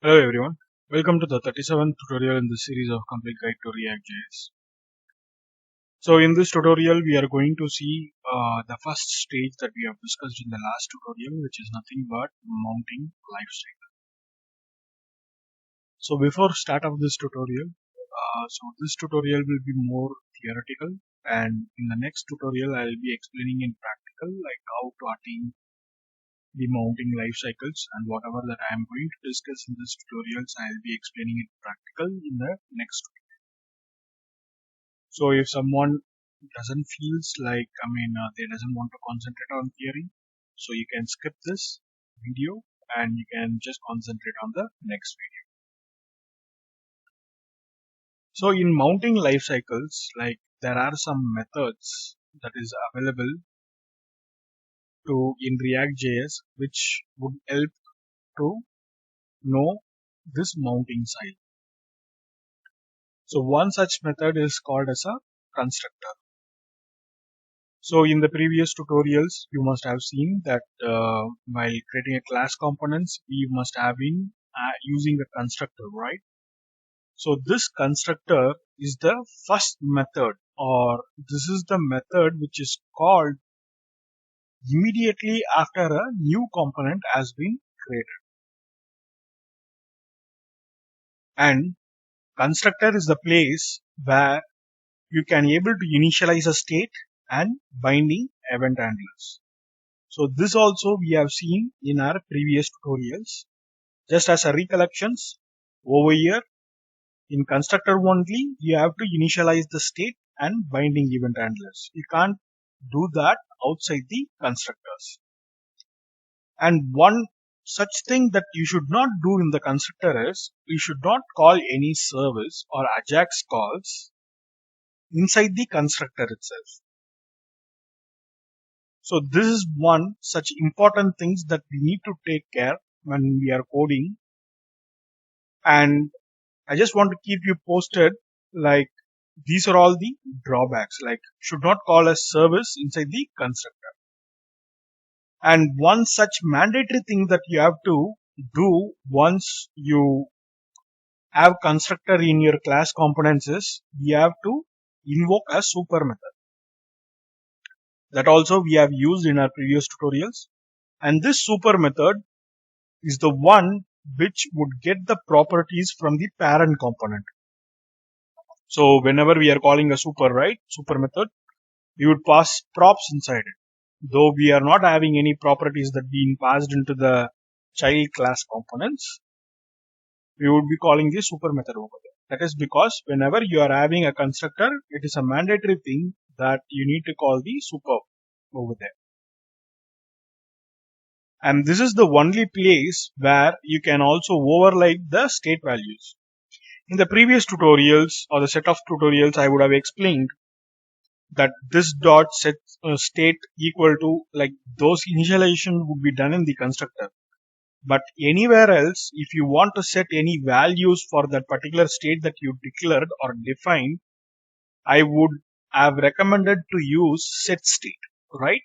Hello everyone, welcome to the 37th tutorial in the series of Complete Guide to ReactJS. So in this tutorial we are going to see the first stage that we have discussed in the last tutorial, which is nothing but mounting lifecycle. So before start of this tutorial, this tutorial will be more theoretical, and in the next tutorial I will be explaining in practical like how to attain the mounting life cycles, and whatever that I am going to discuss in this tutorials I will be explaining it practical in the next tutorial. So if someone doesn't feels like, they doesn't want to concentrate on theory, so you can skip this video and you can just concentrate on the next video. So in mounting life cycles, like there are some methods that is available to in React.js which would help to know this mounting cycle. So one such method is called as a constructor. So in the previous tutorials, you must have seen that while creating a class components, we must have been using a constructor, right? So this constructor is the first method, or this is the method which is called immediately after a new component has been created. And constructor is the place where you can able to initialize a state and binding event handlers. So this also we have seen in our previous tutorials. Just as a recollections, over here in constructor only you have to initialize the state and binding event handlers. You can't do that outside the constructors. And one such thing that you should not do in the constructor is you should not call any service or Ajax calls inside the constructor itself. So this is one such important things that we need to take care when we are coding. And I just want to keep you posted, like these are all the drawbacks, like should not call a service inside the constructor. And one such mandatory thing that you have to do once you have constructor in your class components is you have to invoke a super method. That also we have used in our previous tutorials. And this super method is the one which would get the properties from the parent component. So whenever we are calling a super method, we would pass props inside it. Though we are not having any properties that being passed into the child class components, we would be calling the super method over there. That is because whenever you are having a constructor, it is a mandatory thing that you need to call the super over there. And this is the only place where you can also override the state values. In the previous tutorials or the set of tutorials, I would have explained that this dot set state equal to, like, those initialization would be done in the constructor. But anywhere else, if you want to set any values for that particular state that you declared or defined, I would have recommended to use set state, right?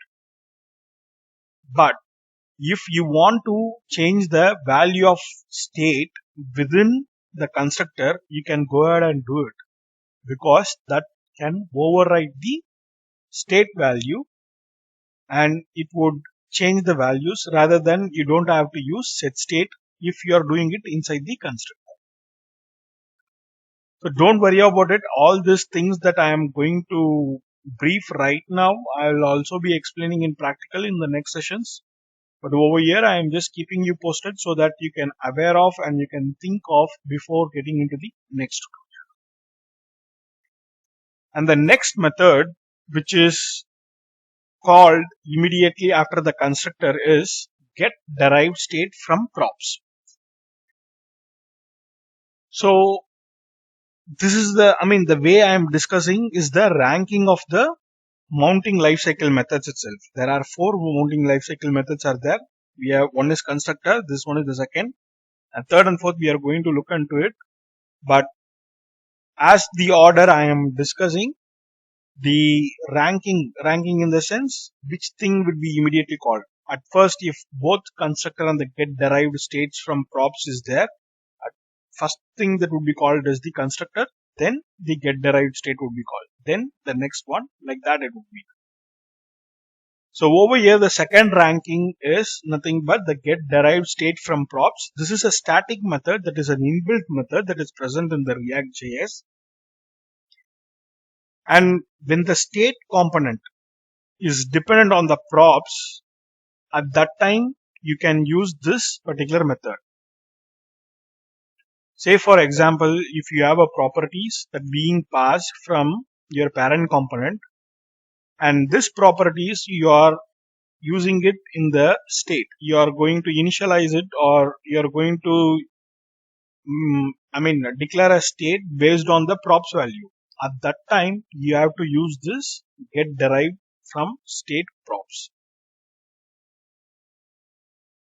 But if you want to change the value of state within the constructor, you can go ahead and do it, because that can override the state value and it would change the values, rather than you don't have to use set state if you are doing it inside the constructor. So don't worry about it. All these things that I am going to brief right now, I will also be explaining in practical in the next sessions. But over here, I am just keeping you posted so that you can aware of and you can think of before getting into the next tutorial. And the next method, which is called immediately after the constructor, is GETDERIVEDSTATEFROMPROPS. So this is the way I am discussing is the ranking of the mounting lifecycle methods itself. There are 4 mounting lifecycle methods are there. We have one is constructor, this one is the second, and third and fourth we are going to look into it. But as the order I am discussing, the ranking in the sense which thing would be immediately called. At first, if both constructor and the get derived states from props is there, first thing that would be called as the constructor, then the get derived state would be called, then the next one, like that it would be. So over here, the second ranking is nothing but the get derived state from props. This is a static method, that is an inbuilt method that is present in the React.js. And when the state component is dependent on the props, at that time you can use this particular method. Say for example, if you have a properties that being passed from your parent component, and this properties you are using it in the state, you are going to initialize it, or you are going to declare a state based on the props value. At that time you have to use this get derived from state props.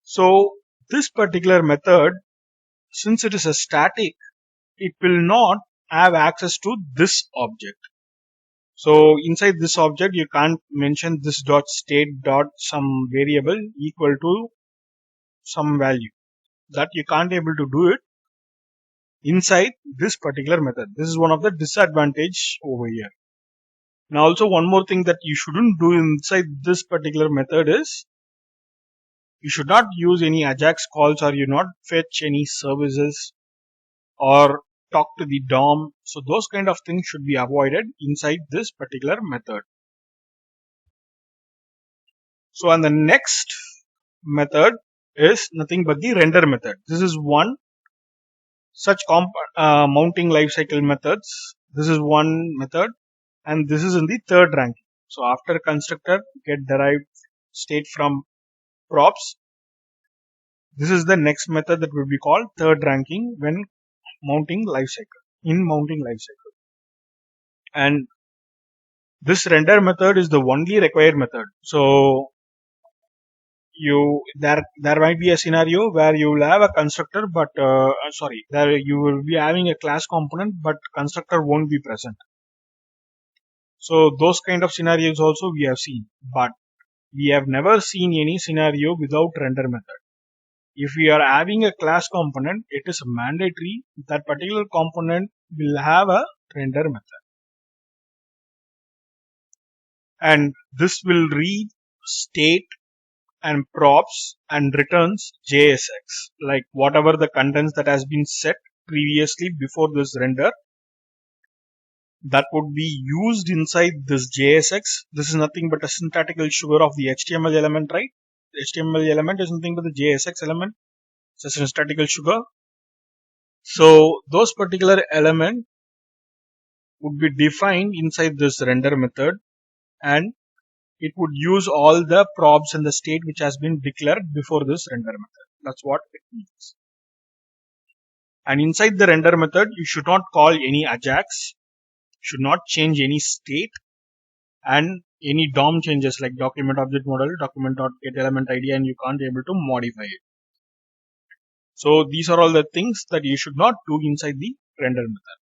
So this particular method, since it is a static, it will not have access to this object. So inside this object you can't mention this dot state dot some variable equal to some value. That you can't able to do it inside this particular method. This is one of the disadvantage over here. Now also one more thing that you shouldn't do inside this particular method is you should not use any Ajax calls, or you not fetch any services or talk to the DOM. So those kind of things should be avoided inside this particular method. So and the next method is nothing but the render method. This is one such mounting lifecycle methods. This is one method, and this is in the third ranking. So after constructor get derived state from props, this is the next method that will be called third ranking when mounting lifecycle, in mounting lifecycle. And this render method is the only required method. So there might be a scenario where you will have a constructor, but there you will be having a class component, but constructor won't be present. So those kind of scenarios also we have seen, but we have never seen any scenario without render method. If we are having a class component, it is mandatory that particular component will have a render method, and this will read state and props and returns JSX, like whatever the contents that has been set previously before this render, that would be used inside this JSX. This is nothing but a syntactical sugar of the HTML element, right? The HTML element is nothing but the JSX element. It's a syntactical sugar. So those particular element would be defined inside this render method, and it would use all the props and the state which has been declared before this render method. That's what it means. And inside the render method, you should not call any Ajax, should not change any state, and any DOM changes like document object model, document.getElementID, and you can't able to modify it. So these are all the things that you should not do inside the render method.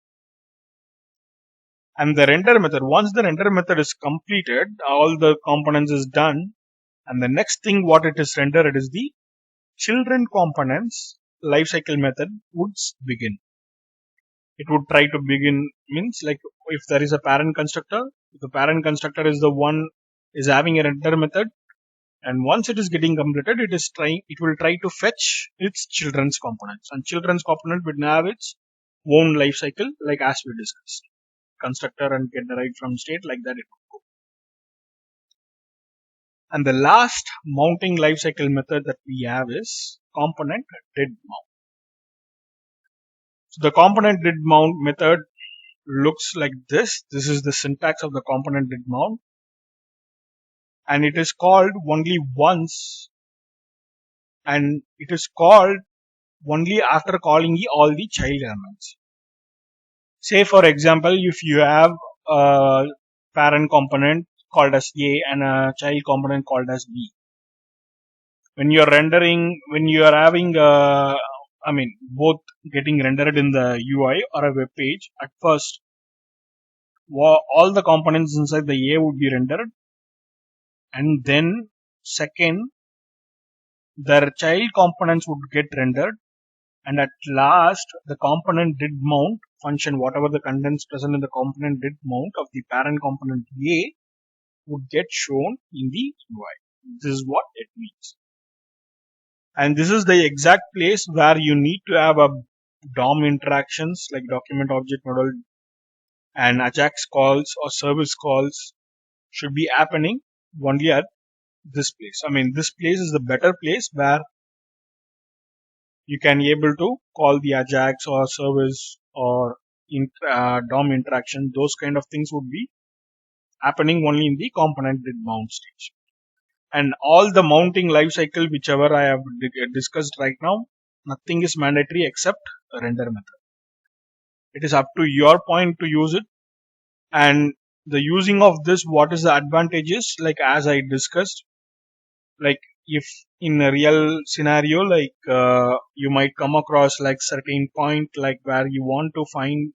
And the render method, once the render method is completed, all the components is done, and the next thing what it is rendered, it is the children components lifecycle method would begin. It would try to begin, means like if there is a parent constructor, if the parent constructor is the one is having a render method, and once it is getting completed, it will try to fetch its children's components, and children's component will have its own lifecycle, like as we discussed. Constructor and get derived from state, like that it would go. And the last mounting lifecycle method that we have is component did mount. So the component did mount method looks like this. This is the syntax of the component did mount, and it is called only once, and it is called only after calling all the child elements. Say for example, if you have a parent component called as A and a child component called as B, when you are rendering, when you are having both getting rendered in the UI or a web page, at first all the components inside the A would be rendered, and then second their child components would get rendered, And at last, the component did mount function, whatever the contents present in the component did mount of the parent component A would get shown in the UI. This is what it means. And this is the exact place where you need to have a DOM interactions like document object model and AJAX calls or service calls should be happening only at this place. I mean, this place is the better place where you can be able to call the AJAX or service or DOM interaction. Those kind of things would be happening only in the component did mount stage. And all the mounting lifecycle, whichever I have discussed right now, nothing is mandatory except a render method. It is up to your point to use it. And the using of this, what is the advantages? Like as I discussed, like if in a real scenario, like you might come across like certain point, like where you want to find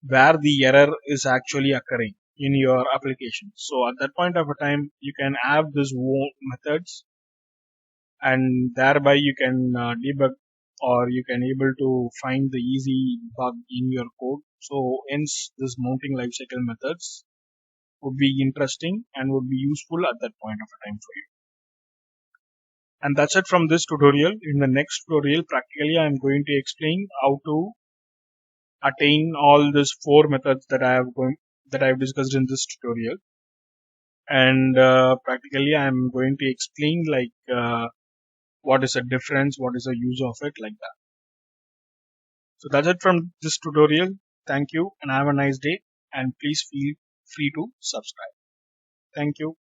where the error is actually occurring in your application. So at that point of a time, you can have these methods, and thereby you can debug or you can able to find the easy bug in your code. So hence this mounting lifecycle methods would be interesting and would be useful at that point of a time for you. And that's it from this tutorial. In the next tutorial, practically I am going to explain how to attain all these 4 methods that I have discussed in this tutorial. And practically I am going to explain like what is the difference, what is the use of it, like that. So that's it from this tutorial. Thank you and have a nice day, and please feel free to subscribe. Thank you.